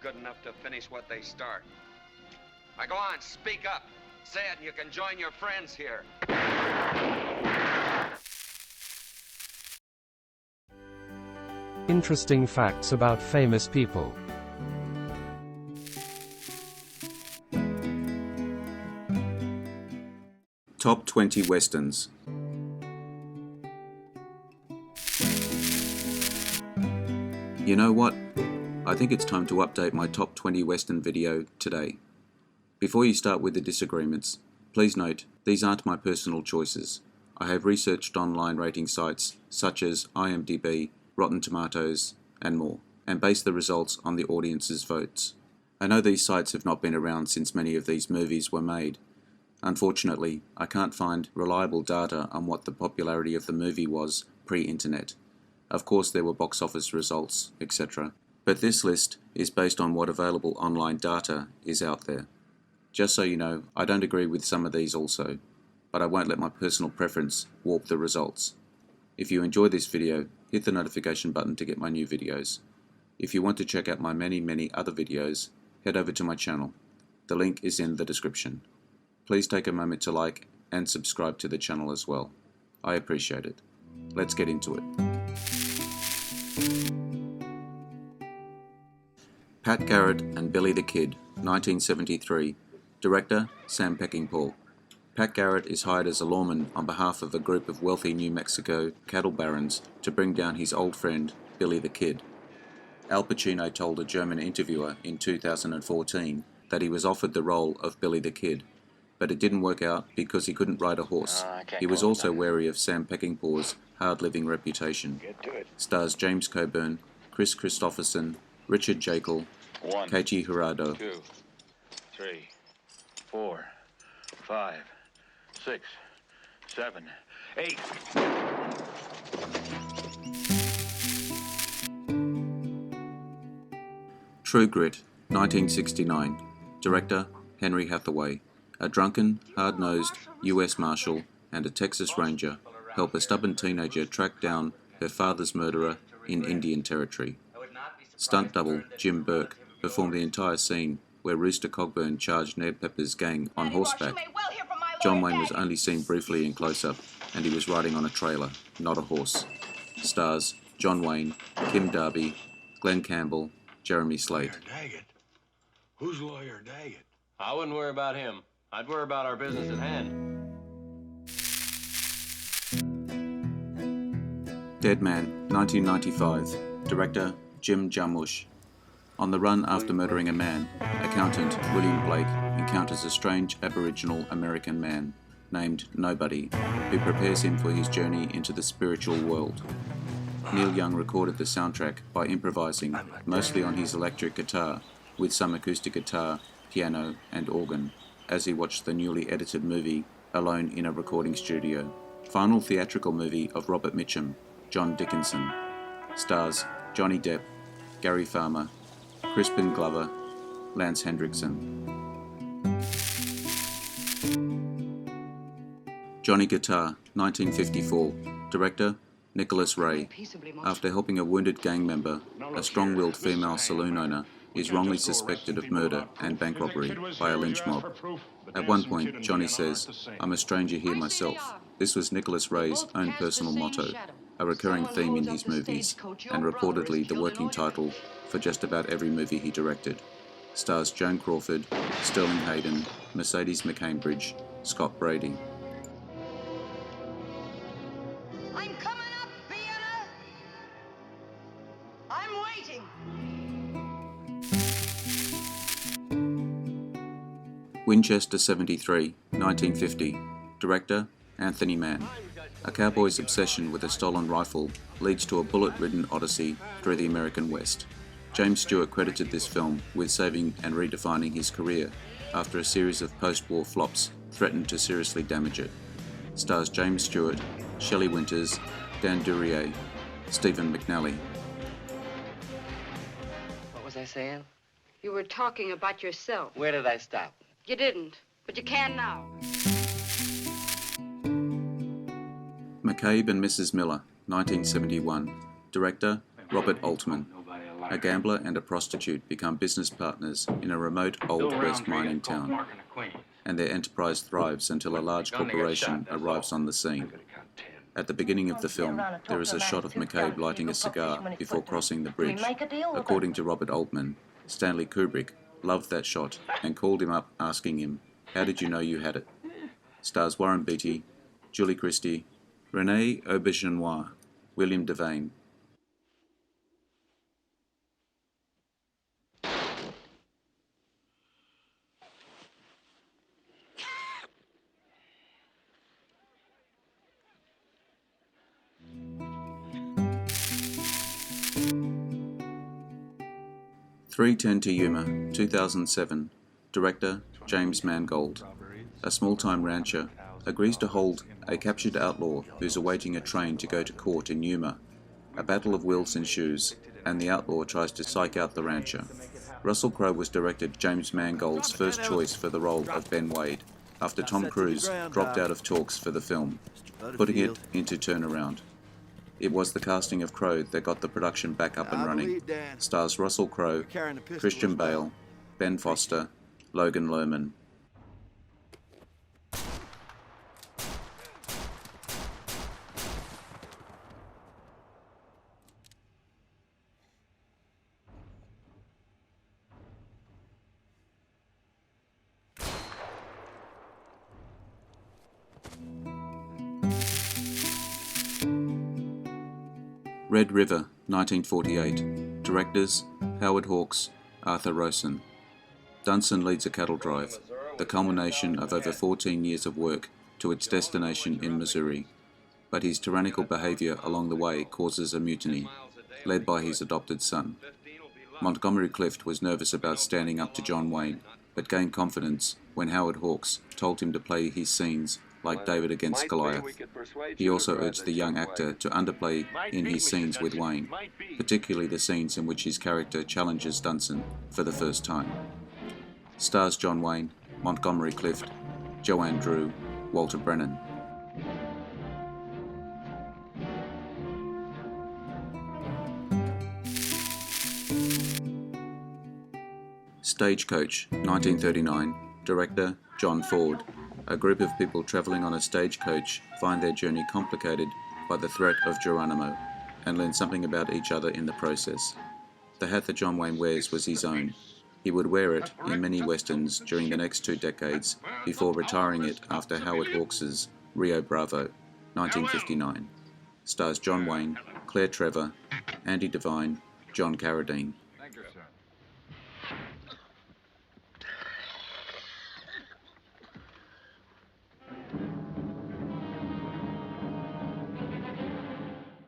good enough to finish what they start. Now go on, speak up. Say it and you can join your friends here. Interesting facts about famous people. Top 20 Westerns. You know what? I think it's time to update my top 20 Western video today. Before you start with the disagreements, please note these aren't my personal choices. I have researched online rating sites such as IMDB, Rotten Tomatoes, and more, and based the results on the audience's votes. I know these sites have not been around since many of these movies were made. Unfortunately, I can't find reliable data on what the popularity of the movie was pre-internet. Of course, there were box office results, etc. But this list is based on what available online data is out there. Just so you know, I don't agree with some of these also, but I won't let my personal preference warp the results. If you enjoy this video, hit the notification button to get my new videos. If you want to check out my many other videos, head over to my channel. The link is in the description. Please take a moment to like and subscribe to the channel as well. I appreciate it. Let's get into it. Pat Garrett and Billy the Kid, 1973. Director, Sam Peckinpah. Pat Garrett is hired as a lawman on behalf of a group of wealthy New Mexico cattle barons to bring down his old friend, Billy the Kid. Al Pacino told a German interviewer in 2014 that he was offered the role of Billy the Kid, but it didn't work out because he couldn't ride a horse. He was also wary of Sam Peckinpah's hard-living reputation. Stars James Coburn, Chris Christopherson, Richard Jekyll, Keiichi Hirado. 2, 3, 4, 5, 6, 7, 8. True Grit, 1969. Director, Henry Hathaway. A drunken, hard-nosed US Marshal and a Texas Ranger help a stubborn teenager track down her father's murderer in Indian Territory. Stunt double Jim Burke performed the entire scene where Rooster Cogburn charged Ned Pepper's gang on horseback. John Wayne was only seen briefly in close-up, and he was riding on a trailer, not a horse. Stars John Wayne, Kim Darby, Glenn Campbell, Jeremy Slate. Daggett. Who's Lawyer Daggett? I wouldn't worry about him. I'd worry about our business at hand. Dead Man, 1995. Director, Jim Jarmusch. On the run after murdering a man, accountant William Blake encounters a strange Aboriginal American man named Nobody, who prepares him for his journey into the spiritual world. Neil Young recorded the soundtrack by improvising, mostly on his electric guitar, with some acoustic guitar, piano, and organ, as he watched the newly edited movie alone in a recording studio. Final theatrical movie of Robert Mitchum, John Dickinson. Stars Johnny Depp, Gary Farmer, Crispin Glover, Lance Hendrickson. Johnny Guitar, 1954. Director, Nicholas Ray. After helping a wounded gang member, a strong-willed female saloon owner is wrongly suspected of murder and bank robbery by a lynch mob. At one point, Johnny says, "I'm a stranger here myself." This was Nicholas Ray's own personal motto, a recurring theme in his movies, and reportedly the working title for just about every movie he directed. Stars Joan Crawford, Sterling Hayden, Mercedes McCambridge, Scott Brady. I'm coming up, Vienna! I'm waiting! Winchester 73, 1950. Director, Anthony Mann. A cowboy's obsession with a stolen rifle leads to a bullet-ridden odyssey through the American West. James Stewart credited this film with saving and redefining his career after a series of post-war flops threatened to seriously damage it. Stars James Stewart, Shelley Winters, Dan Duryea, Stephen McNally. What was I saying? You were talking about yourself. Where did I stop? You didn't, but you can now. McCabe and Mrs. Miller, 1971. Director, Robert Altman. A gambler and a prostitute become business partners in a remote Old West mining town, and their enterprise thrives until a large corporation arrives on the scene. At the beginning of the film, there is a shot of McCabe lighting a cigar before crossing the bridge. According to Robert Altman, Stanley Kubrick loved that shot and called him up asking him, "How did you know you had it?" Stars Warren Beatty, Julie Christie, Renee Auberjonois, William Devane. "3:10 to Yuma, 2007. Director James Mangold. A small-time rancher agrees to hold a captured outlaw who's awaiting a train to go to court in Yuma. A battle of wills ensues, and the outlaw tries to psych out the rancher. Russell Crowe was directed James Mangold's first choice for the role of Ben Wade, after Tom Cruise dropped out of talks for the film, putting it into turnaround. It was the casting of Crowe that got the production back up and running. Stars Russell Crowe, Christian Bale, Ben Foster, Logan Lerman. Red River, 1948. Directors Howard Hawks, Arthur Rosen. Dunson leads a cattle drive, the culmination of over 14 years of work, to its destination in Missouri. But his tyrannical behaviour along the way causes a mutiny, led by his adopted son. Montgomery Clift was nervous about standing up to John Wayne, but gained confidence when Howard Hawks told him to play his scenes like David against Goliath. He also urged the young actor to underplay in his scenes with Wayne, particularly the scenes in which his character challenges Dunson for the first time. Stars John Wayne, Montgomery Clift, Joanne Drew, Walter Brennan. Stagecoach, 1939. Director John Ford. A group of people travelling on a stagecoach find their journey complicated by the threat of Geronimo, and learn something about each other in the process. The hat that John Wayne wears was his own. He would wear it in many westerns during the next 2 decades, before retiring it after Howard Hawks' Rio Bravo, 1959. Stars John Wayne, Claire Trevor, Andy Devine, John Carradine.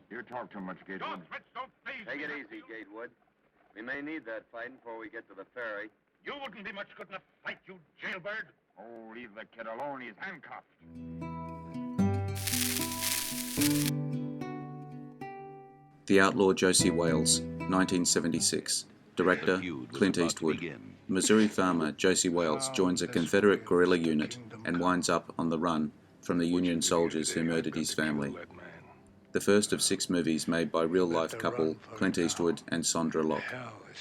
You talk too much, Gatewood. Take it easy, Gatewood. We may need that fighting before we get to the ferry. You wouldn't be much good in a fight, you jailbird. Oh, leave the kid alone. He's handcuffed. The Outlaw Josie Wales, 1976. Director Clint Eastwood. Missouri farmer Josie Wales joins a Confederate guerrilla unit and winds up on the run from the Union soldiers who murdered his family. The first of 6 movies made by real-life couple Clint Eastwood and Sondra Locke.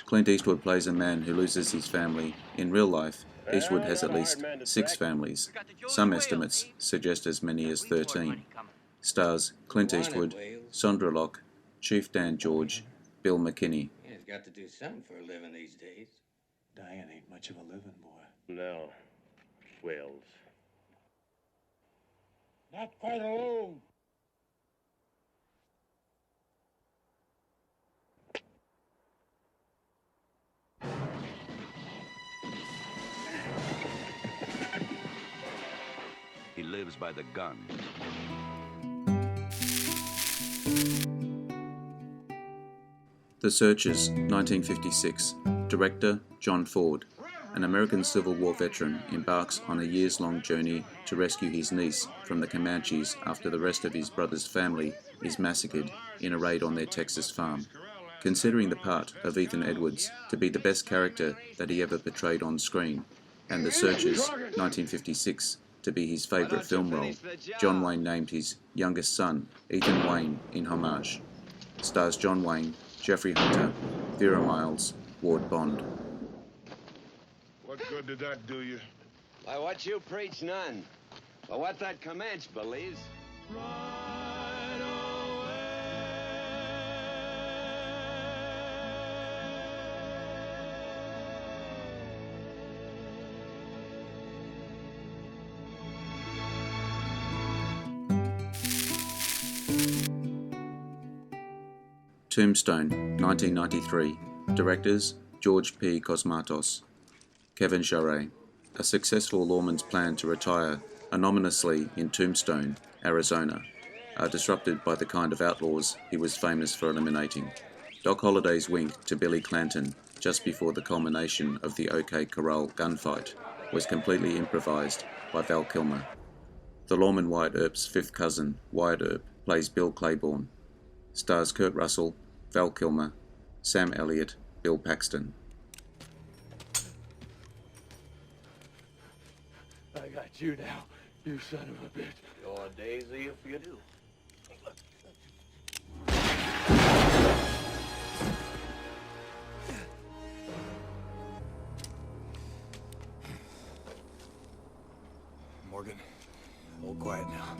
Clint Eastwood plays a man who loses his family. In real life, Eastwood has at least 6 families. Some estimates suggest as many as 13. Stars Clint Eastwood, Sondra Locke, Chief Dan George, Bill McKinney. He's got to do something for a living these days. Dying ain't much of a living, boy. No. Wales. Not quite alone. He lives by the gun. The Searchers, 1956. Director John Ford. An American Civil War veteran embarks on a years-long journey to rescue his niece from the Comanches after the rest of his brother's family is massacred in a raid on their Texas farm. Considering the part of Ethan Edwards to be the best character that he ever portrayed on screen, and The Searchers, 1956, to be his favourite film role, John Wayne named his youngest son, Ethan Wayne, in homage. Stars John Wayne, Jeffrey Hunter, Vera Miles, Ward Bond. What good did that do you? By what you preach, none. But what that Comanche believes. Tombstone, 1993. Directors, George P. Cosmatos. Kevin Charest. A successful lawman's plan to retire anonymously in Tombstone, Arizona, are disrupted by the kind of outlaws he was famous for eliminating. Doc Holliday's wink to Billy Clanton just before the culmination of the OK Corral gunfight was completely improvised by Val Kilmer. The lawman Wyatt Earp's fifth cousin, Wyatt Earp, plays Bill Claiborne. Stars Kurt Russell, Val Kilmer, Sam Elliott, Bill Paxton. I got you now, you son of a bitch. You're Daisy if you do. Morgan, all quiet now.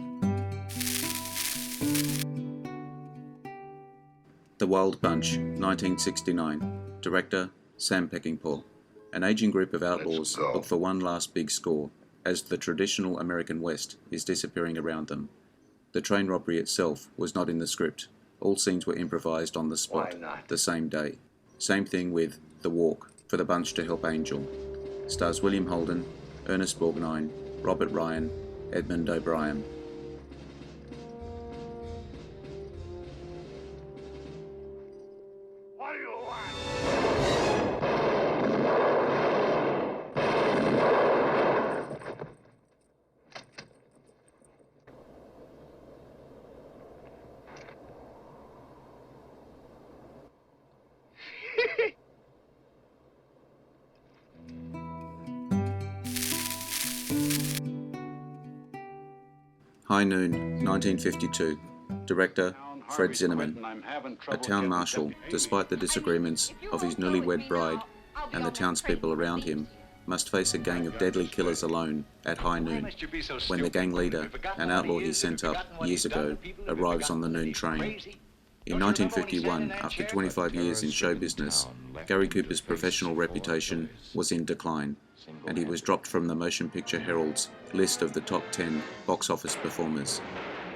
The Wild Bunch, 1969. Director, Sam Peckinpah. An aging group of outlaws look for one last big score as the traditional American West is disappearing around them. The train robbery itself was not in the script. All scenes were improvised on the spot the same day. Same thing with The Walk for the bunch to help Angel. Stars William Holden, Ernest Borgnine, Robert Ryan, Edmund O'Brien. What do you want? High Noon, 1952. Director, Fred Zinnemann. A town marshal, despite the disagreements of his newlywed bride and the townspeople around him, must face a gang of deadly killers alone at high noon, when the gang leader, an outlaw he sent up years ago, arrives on the noon train. In 1951, after 25 years in show business, Gary Cooper's professional reputation was in decline, and he was dropped from the Motion Picture Herald's list of the top 10 box office performers.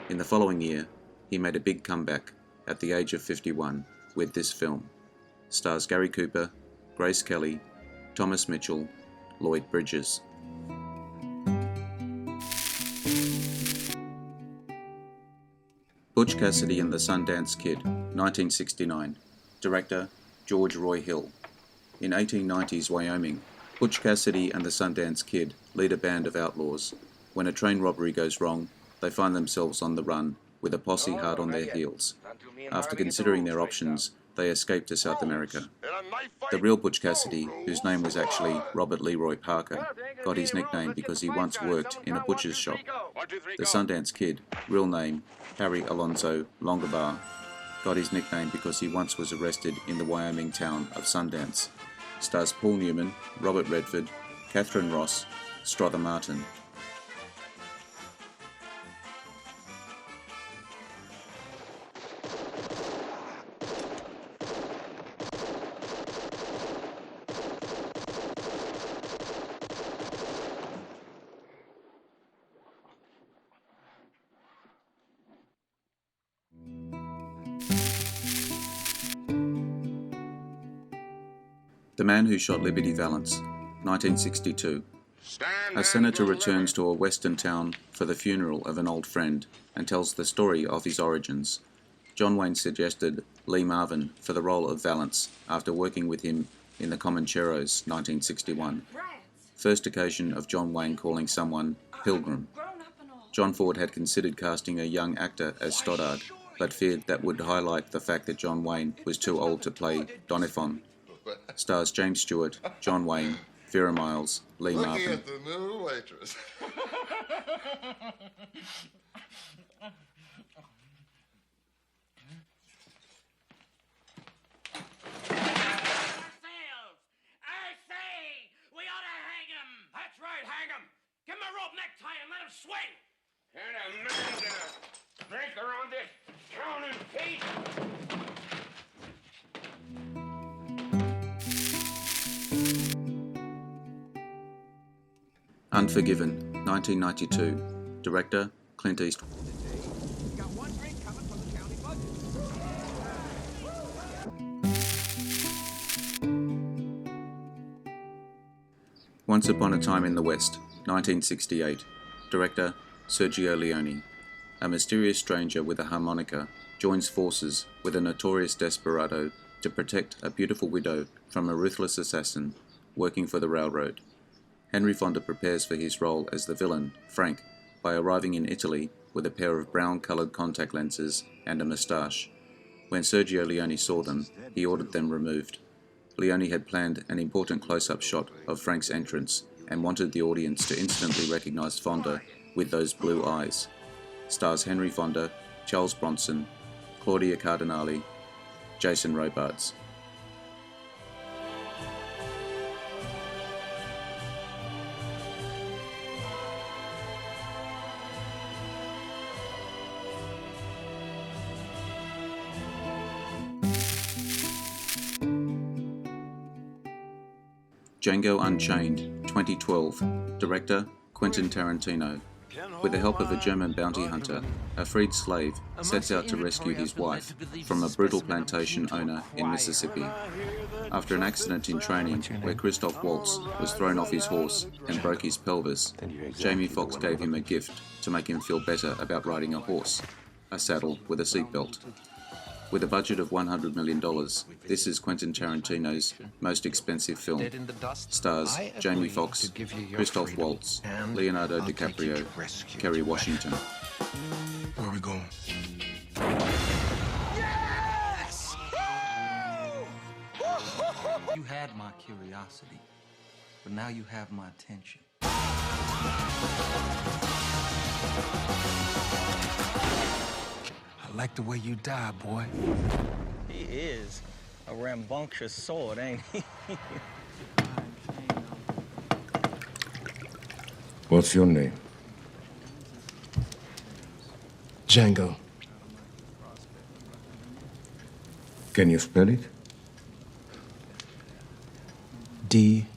In the following year, he made a big comeback at the age of 51 with this film. Stars Gary Cooper, Grace Kelly, Thomas Mitchell, Lloyd Bridges. Butch Cassidy and the Sundance Kid, 1969. Director, George Roy Hill. In 1890s Wyoming, Butch Cassidy and the Sundance Kid lead a band of outlaws. When a train robbery goes wrong, they find themselves on the run, with a posse hard on their heels. After considering their options, they escape to South America. The real Butch Cassidy, whose name was actually Robert Leroy Parker, got his nickname because he once worked in a butcher's shop. The Sundance Kid, real name Harry Alonzo Longabar, got his nickname because he once was arrested in the Wyoming town of Sundance. Stars Paul Newman, Robert Redford, Catherine Ross, Strother Martin. The Man Who Shot Liberty Valance, 1962. A senator returns to a western town for the funeral of an old friend and tells the story of his origins. John Wayne suggested Lee Marvin for the role of Valance after working with him in The Comancheros, 1961. First occasion of John Wayne calling someone Pilgrim. John Ford had considered casting a young actor as Stoddard, but feared that would highlight the fact that John Wayne was too old to play Doniphan. Stars James Stewart, John Wayne, Vera Miles, Lee Marvin. Looking at the new waitress. Hang him! Give him a rope necktie and let him swing! And a man gonna break around this town in peace? Unforgiven, 1992. Director, Clint Eastwood. Once Upon a Time in the West, 1968. Director, Sergio Leone. A mysterious stranger with a harmonica joins forces with a notorious desperado to protect a beautiful widow from a ruthless assassin working for the railroad. Henry Fonda prepares for his role as the villain, Frank, by arriving in Italy with a pair of brown-coloured contact lenses and a moustache. When Sergio Leone saw them, he ordered them removed. Leone had planned an important close-up shot of Frank's entrance and wanted the audience to instantly recognise Fonda with those blue eyes. Stars Henry Fonda, Charles Bronson, Claudia Cardinale, Jason Robards. Django Unchained, 2012. Director, Quentin Tarantino. With the help of a German bounty hunter, a freed slave sets out to rescue his wife from a brutal plantation owner in Mississippi. After an accident in training where Christoph Waltz was thrown off his horse and broke his pelvis, Jamie Foxx gave him a gift to make him feel better about riding a horse, a saddle with a seatbelt. With a budget of $100 million, this is Quentin Tarantino's most expensive film. Stars Jamie Foxx, Christoph Waltz, Leonardo DiCaprio, Kerry Washington. Where are we going? Yes! You had my curiosity, but now you have my attention. I like the way you die, boy. He is a rambunctious sword, ain't he? What's your name? Django. Can you spell it? D-J-A-N-G-O.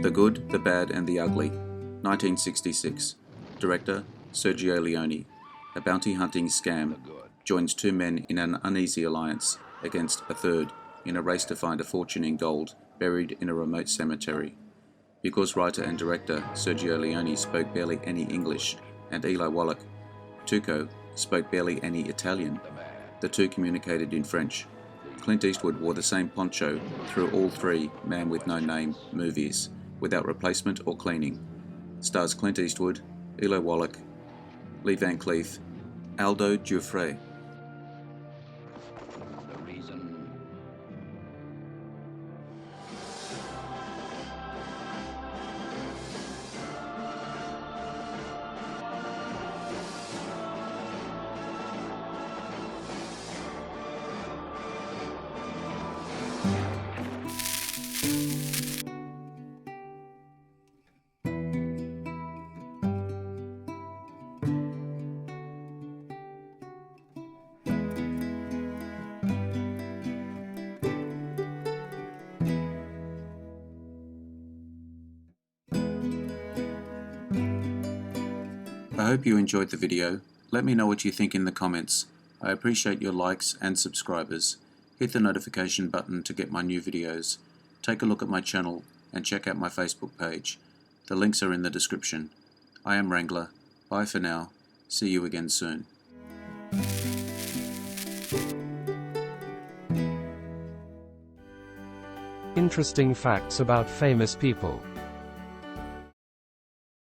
The Good, the Bad and the Ugly, 1966. Director, Sergio Leone. A bounty hunting scam joins two men in an uneasy alliance against a third in a race to find a fortune in gold buried in a remote cemetery. Because writer and director Sergio Leone spoke barely any English and Eli Wallach, Tuco, spoke barely any Italian, the two communicated in French. Clint Eastwood wore the same poncho through all three Man with No Name movies, without replacement or cleaning. Stars Clint Eastwood, Eli Wallach, Lee Van Cleef, Aldo Giuffre. I hope you enjoyed the video. Let me know what you think in the comments. I appreciate your likes and subscribers. Hit the notification button to get my new videos. Take a look at my channel and check out my Facebook page. The links are in the description. I am Wrangler. Bye for now. See you again soon. Interesting facts about famous people.